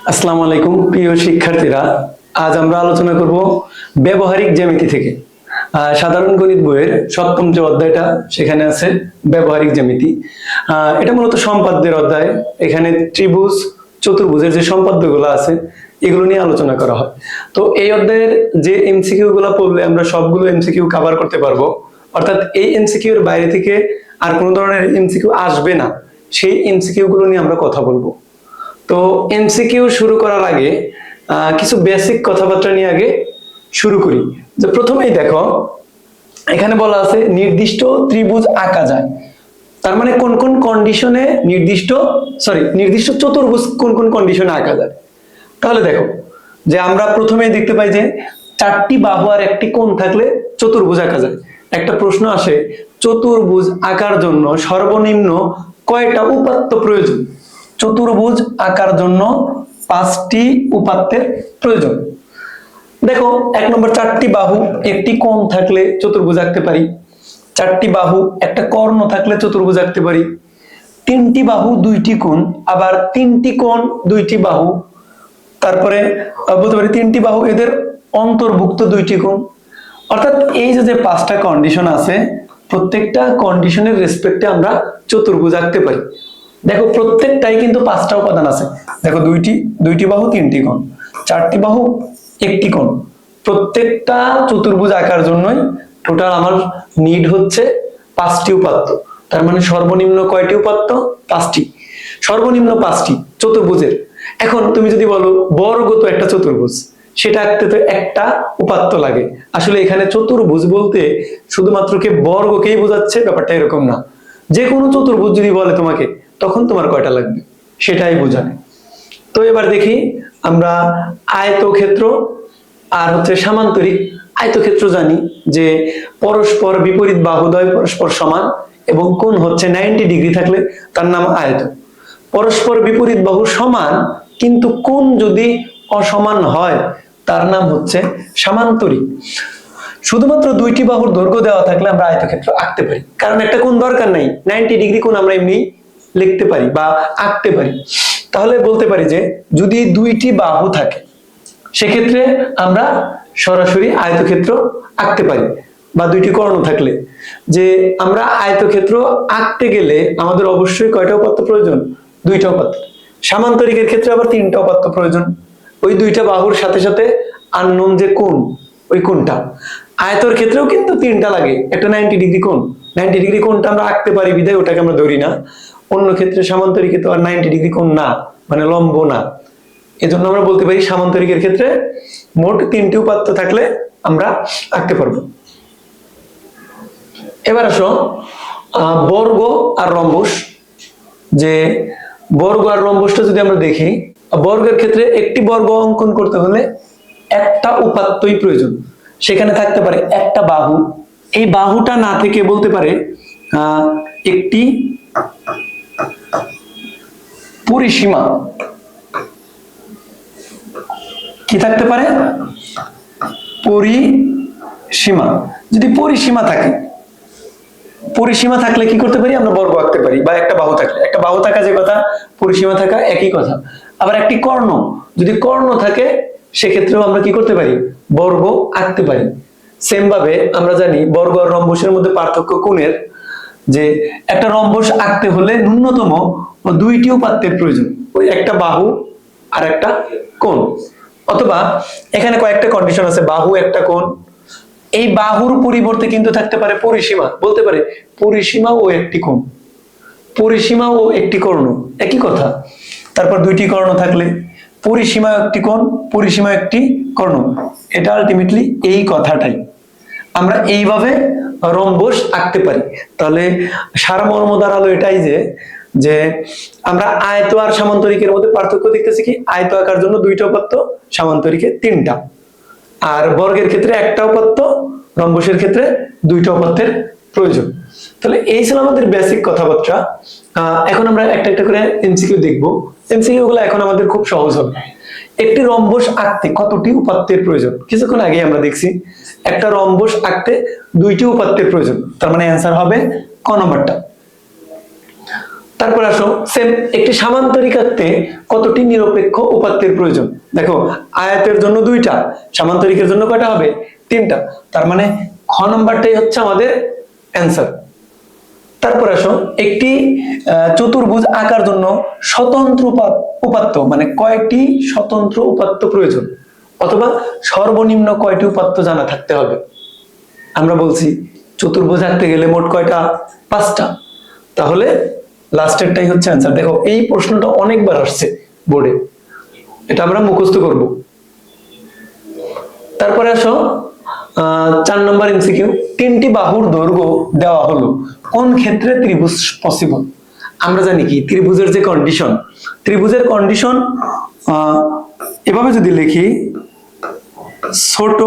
আসসালামু আলাইকুম প্রিয় শিক্ষার্থীরা, আজ আমরা আলোচনা করব ব্যবহারিক জ্যামিতি থেকে। সাধারণ গণিত বইয়ের সপ্তম যে অধ্যায়টা সেখানে আছে ব্যবহারিক জ্যামিতি। এটা মূলত সম্পাদ্যের অধ্যায়। এখানে ত্রিভুজ চতুর্ভুজের যে সম্পাদ্যগুলো আছে এগুলো নিয়ে আলোচনা করা হয়। তো এই অধ্যায়ের যে এমসিকিউ গুলো পড়লে আমরা সবগুলো এমসিকিউ কভার করতে পারবো, অর্থাৎ এই এমসিকিউ এর বাইরে থেকে আর কোনো ধরনের এমসিকিউ আসবে না, সেই এমসিকিউ গুলো নিয়ে আমরা কথা বলবো। তো এমসিকিউ শুরু করার আগে কিছু বেসিক কথাবার্তা নিয়ে আগে শুরু করি। যে প্রথমেই দেখো, এখানে বলা আছে নির্দিষ্ট ত্রিভুজ আঁকা যায়। তার মানে কোন কোন কন্ডিশনে নির্দিষ্ট চতুর্ভুজ কোন কোন কন্ডিশনে আঁকা যায়। তাহলে দেখো যে আমরা প্রথমেই দেখতে পাই যে চারটি বাহু আর একটি কোণ থাকলে চতুর্ভুজ আঁকা যায়। একটা প্রশ্ন আসে, চতুর্ভুজ আঁকার জন্য সর্বনিম্ন কয়টা উপাত্ত প্রয়োজন? চতুর্ভুজ আঁকার জন্য 5টি উপাত্তের প্রয়োজন। দেখো, 1 নম্বর, চারটি বাহু একটি কোণ থাকলে চতুর্ভুজ আঁকতে পারি। চারটি বাহু একটা কর্ণ থাকলে চতুর্ভুজ আঁকতে পারি। 3টি বাহু 2টি কোণ, আবার 3টি কোণ 2টি বাহু, তারপরে বলতে পারি 3টি বাহু এদের অন্তর্ভুক্ত 2টি কোণ। অর্থাৎ এই যে 5টা কন্ডিশন আছে, প্রত্যেকটা কন্ডিশনের রেসপেক্টে আমরা চতুর্ভুজ আঁকতে পারি। দেখো প্রত্যেকটাই কিন্তু 5টা উপাদান আছে। দেখো দুইটি বাহু 3টি কোণ, 4টি বাহু 1টি কোণ। প্রত্যেকটা চতুর্ভুজ আঁকার জন্যই টোটাল আমার নিড হচ্ছে 5টি উপাত্ত। তার মানে সর্বনিম্ন কয়টি উপাত্ত? 5টি। সর্বনিম্ন 5টি চতুর্ভুজের। এখন তুমি যদি বলো বর্গ তো একটা চতুর্ভুজ, সেটা আঁকতে তো একটা উপাত্ত লাগে। আসলে এখানে চতুর্ভুজ বলতে শুধুমাত্র কে বর্গকেই বোঝাচ্ছে, ব্যাপারটা এরকম না। যে কোনো চতুর্ভুজ যদি বলে তোমাকে, তখন তোমার কয়টা লাগবে সেটাই বোঝায়। তো এবার দেখি আমরা আয়তক্ষেত্র আর হচ্ছে সামান্তরিক। আয়তক্ষেত্র জানি যে পরস্পর বিপরীত বাহুদ্বয় পরস্পর সমান এবং কোণ হচ্ছে 90 ডিগ্রি থাকলে তার নাম আয়ত। পরস্পর বিপরীত বাহু সমান কিন্তু কোণ যদি অসমান হয় তার নাম হচ্ছে সামান্তরিক। শুধুমাত্র 2টি বাহুর দৈর্ঘ্য দেওয়া থাকলে আমরা আয়তক্ষেত্র আঁকতে পারি, কারণ একটা কোণ দরকার নাই, 90 ডিগ্রি কোণ আমরা এমনি লিখতে পারি বা আঁকতে পারি। তাহলে বলতে পারি যে যদি 2টি বাহু থাকে সেক্ষেত্রে আমরা সরাসরি আয়তক্ষেত্র আঁকতে পারি, বা 2টি কর্ণ থাকলে। যে আমরা আয়তক্ষেত্র আঁকতে গেলে আমাদের অবশ্যই কয়টা উপাত্ত প্রয়োজন? 2টা উপাত্ত। সামান্তরিকের ক্ষেত্রে আবার 3টা উপাত্ত প্রয়োজন, ওই 2টা বাহুর সাথে সাথে আননোন যে কোণ, ওই কোণটা। আয়তর ক্ষেত্রেও কিন্তু 3টা লাগে, একটা 90 ডিগ্রি কোণ। 90 ডিগ্রি কোণটা আমরা আঁকতে পারি বিধায় ওটাকে আমরা ধরি না। অন্য ক্ষেত্রে সামান্তরিকে তো আর 90 ডিগ্রি কোণ না, মানে লম্ব না। এজন্য আমরা বলতে পারি সামান্তরিকের ক্ষেত্রে মোট 3টি উপাত্ত থাকলে আমরা আঁকতে পারবো। এবার আসো বর্গ আর রম্বস। যে বর্গ আর রম্বসটা যদি আমরা দেখি, বর্গের ক্ষেত্রে একটি বর্গ অঙ্কন করতে হলে একটা উপাত্তই প্রয়োজন। সেখানে থাকতে পারে একটা বাহু, এই বাহুটা না থেকে বলতে পারে একটি পরিসীমা। কি থাকতে পারে? পরিসীমা। যদি পরিসীমা থাকে, পরিসীমা থাকলে কি করতে পারি? আমরা বর্গ আঁকতে পারি। বা একটা বাহু থাকলে, একটা বাহু থাকা যে কথা, পরিসীমা থাকা একই কথা। আবার একটি কর্ণ, যদি কর্ণ থাকে সেক্ষেত্রেও আমরা কি করতে পারি? বর্গ আঁকতে পারি। সেম ভাবে আমরা জানি বর্গ আর রম্বসের মধ্যে পার্থক্য কোণের। যে একটা রম্বস আঁকতে হলে ন্যূনতম 2টি উপাত্তের প্রয়োজন, ওই একটা বাহু আর একটা কোণ। অথবা এখানে কয়েকটা কন্ডিশন আছে, বাহু একটা কোণ। এই বাহুর পরিবর্তে কিন্তু থাকতে পারে পরিসীমা, বলতে পারে পরিসীমা ও একটি কোণ, পরিসীমা ও একটি কর্ণ, একই কথা। তারপর 2টি কর্ণ থাকলে পরিসীমা একটি কোণ, পরিসীমা একটি কর্ণ, এটা আলটিমেটলি এই কথাটাই। আমরা এইভাবে রম্বস আঁকতে পারি। তাহলে সারমর্ম দাঁড়ালো এটাই যে আমরা আয়ত আর সামান্তরিকের মধ্যে পার্থক্য দেখতেছি কি, আয়ত আঁকার জন্য 2টা উপাত্ত, সামান্তরিকে 3টা। আর বর্গের ক্ষেত্রে একটা উপাত্ত, রম্বসের ক্ষেত্রে 2টা উপাত্তের প্রয়োজন। তাহলে এই ছিল আমাদের বেসিক কথাবার্তা। এখন আমরা একটা একটা করে এমসিকিউ দেখবো। এমসিকিউ গুলো এখন আমাদের খুব সহজ হবে। একটি রম্বস আঁকতে কতটি উপাত্তের প্রয়োজন? কিছুক্ষণ আগে আমরা দেখছি একটা রম্বস আঁকতে 2টি উপাত্তের প্রয়োজন। তার মানে অ্যান্সার হবে ক নম্বরটা। তারপর আসো সেম একটি সামান্তরিক আঁকতে কতটি নিরপেক্ষ উপাত্তের প্রয়োজন। দেখো আয়তের জন্য 2টা, সামান্তরিকের জন্য কয়টা হবে? 3টা। তার মানে খ নম্বরটাই হচ্ছে আমাদের অ্যান্সার। তারপর আসো একটি চতুর্ভুজ আঁকার জন্য স্বতন্ত্র উপাত্ত মানে কয়টি স্বতন্ত্র উপাত্ত প্রয়োজন, অথবা সর্বনিম্ন কয়টি উপাত্ত জানা থাকতে হবে। আমরা বলছি চতুর্ভুজ আঁকতে গেলে মোট কয়টা? 5টা। তাহলে লাস্টেরটাই হচ্ছে অ্যান্সার। দেখো এই প্রশ্নটা অনেকবার আসছে বোর্ডে, এটা আমরা মুখস্থ করব। তারপরে আসো 4 নম্বর এমসিকিউ, 3টি বাহুর দৈর্ঘ্য দেওয়া হলো, কোন ক্ষেত্রে ত্রিভুজ পসিবল? আমরা জানি কি ত্রিভুজের যে কন্ডিশন, ত্রিভুজের কন্ডিশন এভাবে যদি লিখি, ছোট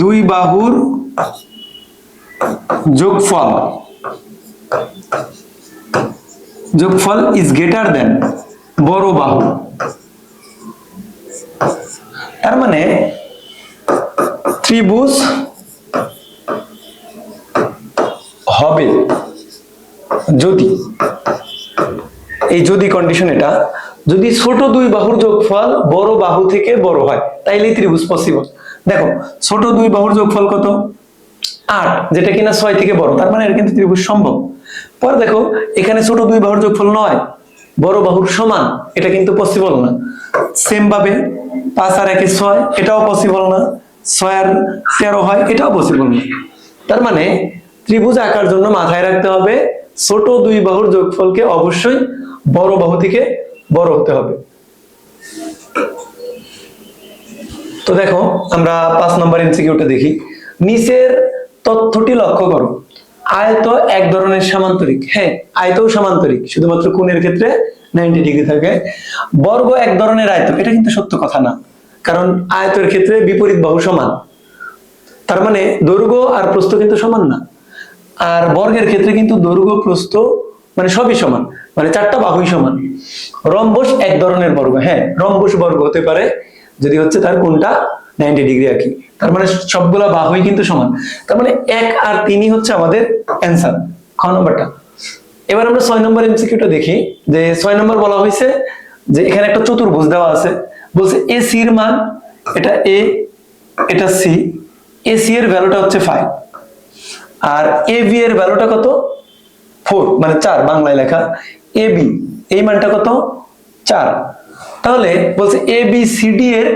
2 বাহুর যোগফল ইজ গ্রেটার দেন বড় বাহু। তার মানে ত্রিভুজ হবে যদি, এই যদি কন্ডিশন এটা, যদি ছোট 2 বাহুর যোগফল বড় বাহু থেকে বড় হয় তাইলেই ত্রিভুজ পসিবল। দেখো ছোট 2 বাহুর যোগফল কত? 8, যেটা কিনা 6 থেকে বড়, তার মানে এর কিন্তু ত্রিভুজ সম্ভব। পরে দেখো এখানে ছোট 2 বাহুর যোগফল 9, বড় বাহুর সমান, এটা কিন্তু পসিবল না। সেম ভাবে 5 আর 1 6, এটাও পসিবল না। 6 আর 13 হয়, এটাও পসিবল না। তার মানে ত্রিভুজ আঁকার জন্য মাথায় রাখতে হবে ছোট 2 বাহুর যোগফলকে অবশ্যই বড় বাহু থেকে বড় হতে হবে। তো দেখো আমরা 5 নম্বর এমসিকিউটা দেখি। নিচের তথ্যটি লক্ষ্য করো, আয়ত এক ধরনের সামান্তরিক। হ্যাঁ, আয়তও সামান্তরিক, শুধুমাত্র কোণের ক্ষেত্রে 90 ডিগ্রি থাকে। বর্গ এক ধরনের আয়ত, এটা কিন্তু সত্য কথা না, কারণ আয়তের ক্ষেত্রে বিপরীত বাহু সমান, তার মানে দৈর্ঘ্য আর প্রস্থ কিন্তু সমান না। আর বর্গের ক্ষেত্রে কিন্তু দৈর্ঘ্য প্রস্থ মানে সবই সমান, মানে 4টা বাহুই সমান। রম্বস এক ধরনের বর্গ, হ্যাঁ রম্বস বর্গ হতে পারে যদি হচ্ছে তার কোণটা 90 ডিগ্রি আঁকি, তার মানে সবগুলা বাহুই কিন্তু সমান। তার মানে 1 আর 3ই হচ্ছে আমাদের অ্যান্সার, খ নম্বরটা। এবার আমরা 6 নম্বর এমসিকিউটা দেখি। যে 6 নম্বর বলা হয়েছে যে এখানে একটা চতুর্ভুজ দেওয়া আছে, বলছে এ সি এর মান, এটা এ এটা সি, এ সি এর ভ্যালুটা হচ্ছে 5 আর এ বি এর ভ্যালুটা কত? 4, মানে 4 বাংলায় লেখা। এ বি এই মানটা কত? 4। তাহলে বলছে এ বি সি ডি এর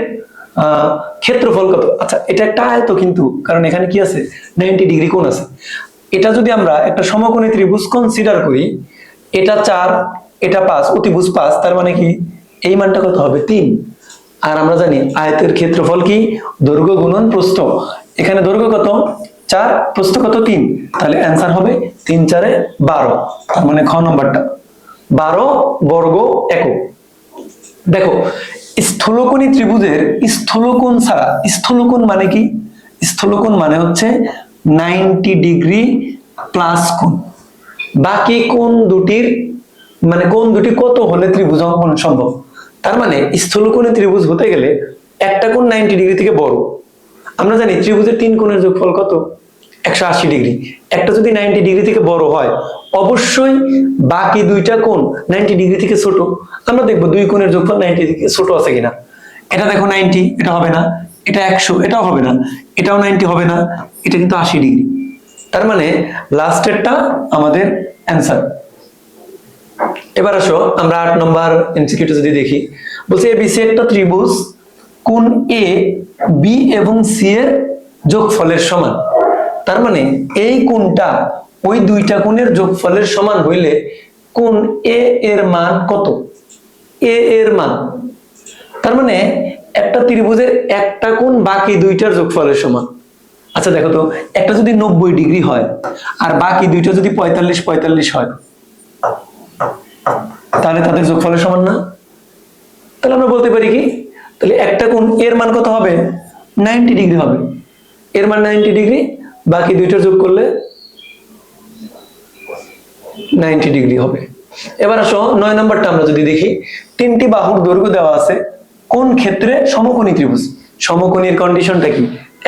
ক্ষেত্রফল কত? আচ্ছা এটা একটা আয়ত কিন্তু, কারণ এখানে কি আছে? 90 ডিগ্রি কোণ আছে। এটা যদি আমরা একটা সমকোণী ত্রিভুজ কনসিডার করি, এটা 4 এটা 5, অতিভুজ 5, তার মানে কি এই মানটা কত হবে? 3। আর আমরা জানি আয়তের ক্ষেত্রফল কি? দৈর্ঘ্য গুণন প্রস্থ। এখানে দৈর্ঘ্য কত? 4, প্রস্থ কত? 3। তাহলে অ্যান্সার হবে 3 4 12, তার মানে খ নম্বরটা 12 বর্গ একক। দেখো স্থূলকোণী ত্রিভুজের স্থূলকোণ ছাড়া, স্থূলকোণ মানে কি? স্থূলকোণ মানে হচ্ছে 90 ডিগ্রি প্লাস কোণ। বাকি কোণ দুটির মানে কোণ দুটি কত হলে ত্রিভুজ অঙ্কন সম্ভব? তার মানে স্থূলকোণী ত্রিভুজ হতে গেলে একটা কোণ 90 ডিগ্রি থেকে বড়। আমরা জানি ত্রিভুজের 3 কোণের যোগফল কত? 180 ডিগ্রি। একটা যদি 90 ডিগ্রি থেকে বড় হয়, অবশ্যই বাকি 2টা কোণ 90 ডিগ্রি থেকে ছোট। আমরা দেখবো 2 কোণের যোগফল 90 থেকে ছোট আছে কিনা। এটা দেখো 90, এটা হবে না। এটা 100, এটাও হবে না। এটাও 90 হবে না, এটা কিন্তু 80 ডিগ্রি। তার মানে লাস্টেরটা আমাদের অ্যান্সার। এবার আসো আমরা 8 নম্বর এমসিকিউটা যদি দেখি, বলছে এবিসি একটা ত্রিভুজ, কোণ এ বি এবং সি এর যোগফলের সমান। তার মানে এই কোণটা ওই 2টা কোণের যোগফলের সমান হইলে কোণ এ এর মান কত? এ এর মান, তার মানে একটা ত্রিভুজের একটা কোণ বাকি 2টার যোগফলের সমান। আচ্ছা দেখো তো, একটা যদি 90 ডিগ্রি হয় আর বাকি 2টা যদি 45 45 হয়, তাহলে তাদের যোগফলের সমান না? তাহলে আমরা বলতে পারি কি, তাহলে একটা কোণ এর মান কত হবে? 90 ডিগ্রি হবে। এর মান 90 ডিগ্রি, বাকি 2টার যোগ করলে 90 ডিগ্রি হবে। এবার আসো 9 নম্বরটা আমরা যদি দেখি, 3টি বাহুর দৈর্ঘ্য দেওয়া আছে, কোন ক্ষেত্রে সমকোণী ত্রিভুজ? সমকোণীর কন্ডিশনটা কি?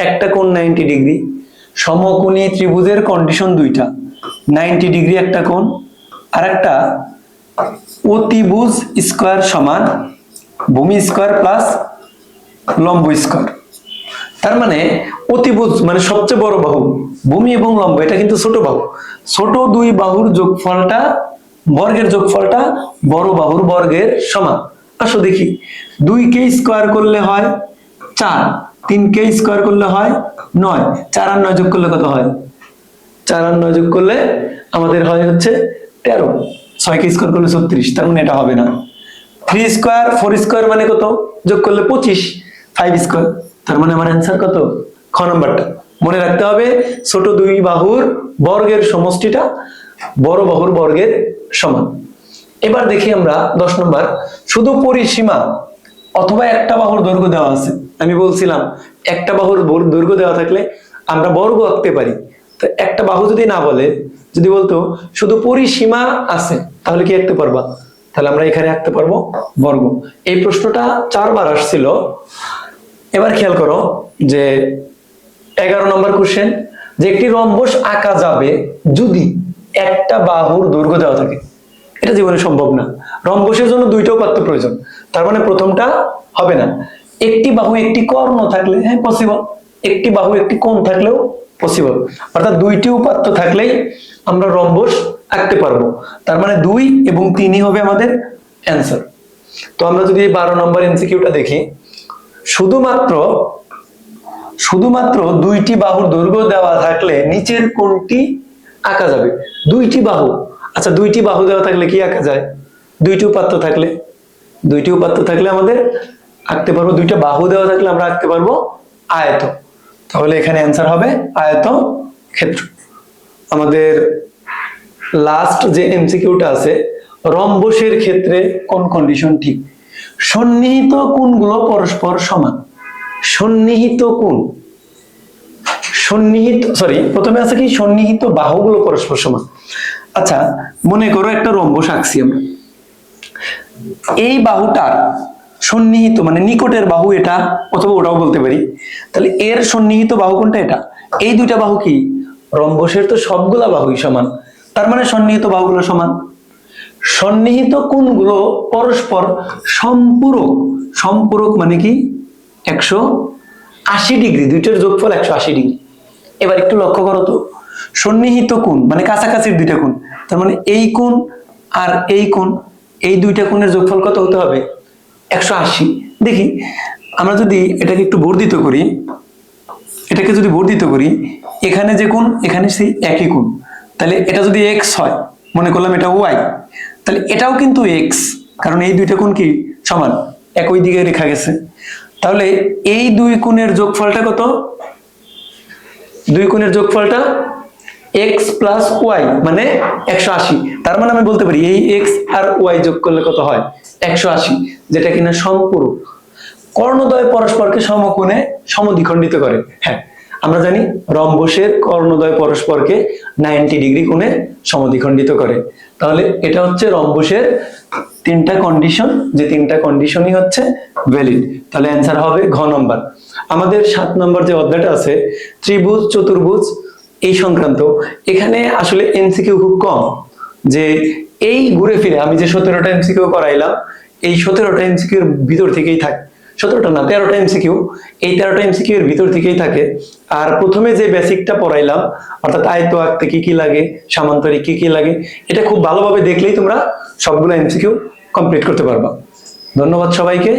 একটা কোণ 90 ডিগ্রি, সমকোণী ত্রিভুজের কন্ডিশন 2টা, 90 ডিগ্রি একটা কোণ, আর একটা অতিভুজ স্কয়ার সমান ভূমি স্কয়ার প্লাস লম্ব স্কয়ার। তার মানে অতিভুজ মানে সবচেয়ে বড় বাহু, ভূমি এবং লম্ব এটা কিন্তু ছোট বাহু, ছোট দুই বাহুর যোগফলটা বর্গের যোগফলটা বড় বাহুর বর্গের সমান। আসো দেখি, 2কে স্কয়ার করলে হয় 4, 3কে স্কয়ার করলে হয় 9, 4 আর 9 যোগ করলে কত হয়? 4 আর 9 যোগ করলে আমাদের হয় হচ্ছে 13, 6কে স্কয়ার করলে 36, তার মানে এটা হবে না। 3 স্কয়ার 4 স্কয়ার মানে কত? যোগ করলে 25, 5 স্কয়ার, তার মানে আমার অ্যান্সার কত? খ নাম্বারটা। মনে রাখতে হবে ছোট দুই বাহুর বর্গের সমষ্টিটা বড় বাহুর বর্গের সমান। এবার দেখি আমরা 10 নম্বর, শুধু পরিসীমা অথবা একটা বাহুর দৈর্ঘ্য দেওয়া আছে। আমি বলছিলাম একটা বাহুর দৈর্ঘ্য দেওয়া থাকলে আমরা বর্গ আঁকতে পারি। তো একটা বাহু যদি না বলে, যদি বলতো শুধু পরিসীমা আছে, তাহলে কি আঁকতে পারবা? তাহলে আমরা এখানে আঁকতে পারবো বর্গ। এই প্রশ্নটা 4 বার আসছিল। এবার খেয়াল করো যে 11 নম্বর কোশ্চেন, যে একটি রম্বস আঁকা যাবে যদি একটা বাহুর দৈর্ঘ্য দেওয়া থাকে। এটা জীবনে সম্ভব না, রম্বসের জন্য দুইটা উপাত্ত প্রয়োজন, তার মানে প্রথমটা হবে না। একটি বাহু একটি কর্ণ থাকলে হ্যাঁ পসিবল, একটি বাহু একটি কোণ থাকলেও পসিবল, অর্থাৎ দুইটি উপাত্ত থাকলেই আমরা রম্বস আঁকতে পারবো। তার মানে 2 এবং 3ই হবে আমাদের অ্যান্সার। তো আমরা যদি 12 নম্বর এমসিকিউটা দেখি, শুধুমাত্র দুইটি বাহুর দৈর্ঘ্য দেওয়া থাকলে নিচের কোনটি আঁকা যাবে? দুইটি বাহু, আচ্ছা দুইটি বাহু দেওয়া থাকলে কি আঁকা যায়? দুইটি উপাত্ত থাকলে আমাদের আঁকতে পারবো। দুইটা বাহু দেওয়া থাকলে আমরা আঁকতে পারবো আয়ত। তাহলে এখানে অ্যান্সার হবে আয়ত ক্ষেত্র। আমাদের লাস্ট যে এমসিকিউটা আছে, রম্বসের ক্ষেত্রে কোন কন্ডিশন ঠিক? সন্নিহিত কোণগুলো পরস্পর সমান। প্রথমে আছে কি? সন্নিহিত বাহুগুলো পরস্পর সমান। আচ্ছা মনে করো একটা রম্বস আঁকছি আমরা, এই বাহুটার সন্নিহিত মানে নিকটের বাহু এটা, অথবা ওটাও বলতে পারি। তাহলে এর সন্নিহিত বাহু কোনটা? এটা। এই দুইটা বাহু কি? রম্বসের তো সবগুলা বাহুই সমান, তার মানে সন্নিহিত বাহুগুলো সমান। সন্নিহিত কোণগুলো পরস্পর সম্পূরক মানে কি? 180 ডিগ্রি, দুইটার যোগফল 180 ডিগ্রি। এবার একটু লক্ষ্য করো তো, সন্নিহিত কোণ মানে কাছাকাছির দুইটা কোণ, তার মানে এই কোণ আর এই কোণ, এই দুইটা কোণের যোগফল কত হতে হবে? 180। দেখি আমরা যদি এটাকে একটু বর্ধিত করি, এখানে যে কোণ এখানে সেই একই কোণ, তাহলে এটা যদি x হয়, মনে করলাম এটা y, তাহলে এটাও কিন্তু x, কারণ এই দুইটা কোণ কি সমান, একই দিকে রেখা গেছে। তাহলে এই দুই কোণের যোগফলটা কত? দুই কোণের যোগফলটা x প্লাস y মানে 180। তার মানে আমি বলতে পারি এই x আর y যোগ করলে কত হয়? 180, যেটা কিনা সম্পূরক। কর্ণদ্বয় পরস্পরকে সমকোণে সমদ্বিখণ্ডিত করে। হ্যাঁ আমরা জানি রম্বসের কর্ণদ্বয় পরস্পরকে 90 ডিগ্রি কোণে সমদ্বিখণ্ডিত করে। তাহলে এটা হচ্ছে রম্বসের 3টা কন্ডিশন, যে 3টা কন্ডিশনই হচ্ছে ভ্যালিড। তাহলে অ্যান্সার হবে ঘ নম্বর। আমাদের 7 নম্বর যে অধ্যায়টা আছে ত্রিভুজ চতুর্ভুজ এই সংক্রান্ত, এখানে আসলে এমসিকিউ খুব কম। যে এই ঘুরে ফিরে আমি যে 17টা এমসিকিউ করাইলাম, এই 17টা এমসিকিউর ভিতর থেকেই থাকে, 17টা না 13টা এমসিকিউ, এই 13টা এমসিকিউ এর ভিতর থেকেই থাকে। আর প্রথমে যে বেসিকটা পড়াইলাম, অর্থাৎ আয়ত আঁকতে কি কি লাগে, সামান্তরিক কি কি লাগে, এটা খুব ভালোভাবে দেখলেই তোমরা সবগুলো এমসিকিউ কমপ্লিট করতে পারবা। ধন্যবাদ সবাইকে।